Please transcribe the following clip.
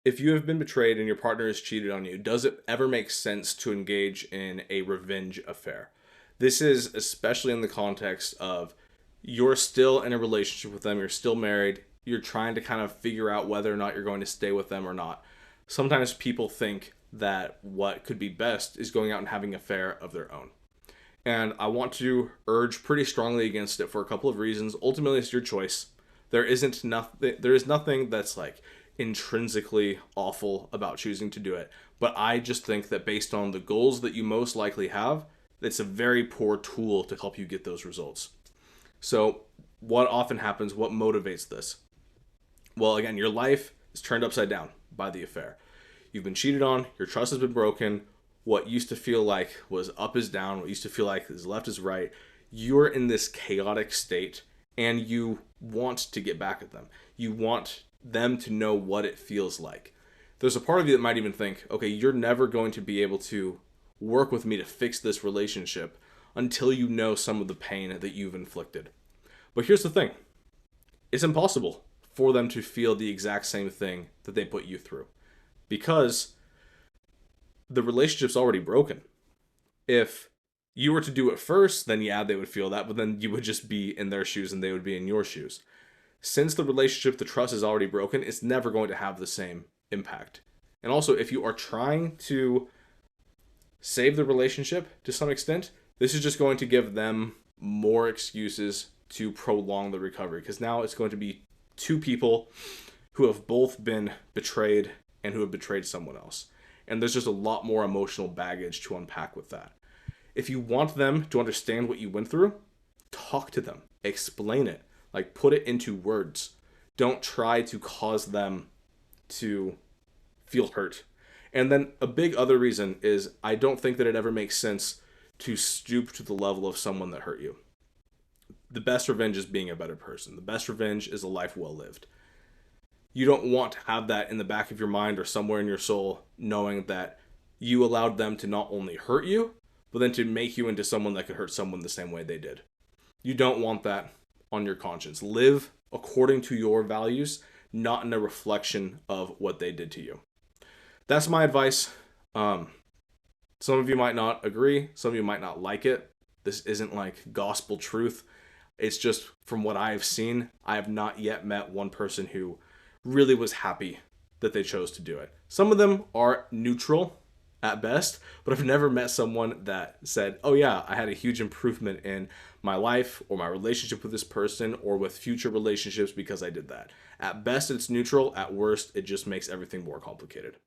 If you have been betrayed and your partner has cheated on you, does it ever make sense to engage in a revenge affair? This is especially in the context of you're still in a relationship with them, you're still married, you're trying to kind of figure out whether or not you're going to stay with them or not. Sometimes people think that what could be best is going out and having an affair of their own. And I want to urge pretty strongly against it for a couple of reasons. Ultimately, it's your choice. There is nothing that's like intrinsically awful about choosing to do it. But I just think that based on the goals that you most likely have, it's a very poor tool to help you get those results. So, what often happens, what motivates this? Well, again, your life is turned upside down by the affair. You've been cheated on, your trust has been broken, what used to feel like was up is down, what used to feel like is left is right. You're in this chaotic state and you want to get back at them. You want them to know what it feels like. There's a part of you that might even think, okay, you're never going to be able to work with me to fix this relationship until you know some of the pain that you've inflicted. But here's the thing, it's impossible for them to feel the exact same thing that they put you through because the relationship's already broken. If you were to do it first, then yeah, they would feel that, but then you would just be in their shoes and they would be in your shoes. Since the relationship, the trust is already broken, it's never going to have the same impact. And also, if you are trying to save the relationship to some extent, this is just going to give them more excuses to prolong the recovery because now it's going to be two people who have both been betrayed and who have betrayed someone else. And there's just a lot more emotional baggage to unpack with that. If you want them to understand what you went through, talk to them, explain it, like put it into words. Don't try to cause them to feel hurt. And then a big other reason is I don't think that it ever makes sense to stoop to the level of someone that hurt you. The best revenge is being a better person. The best revenge is a life well lived. You don't want to have that in the back of your mind or somewhere in your soul, knowing that you allowed them to not only hurt you, but then to make you into someone that could hurt someone the same way they did. You don't want that on your conscience. Live according to your values, not in a reflection of what they did to you. That's my advice. Some of you might not agree. Some of you might not like it. This isn't like gospel truth. It's just from what I've seen, I have not yet met one person who really was happy that they chose to do it. Some of them are neutral at best, but I've never met someone that said, oh yeah, I had a huge improvement in my life or my relationship with this person or with future relationships because I did that. At best, it's neutral. At worst, it just makes everything more complicated.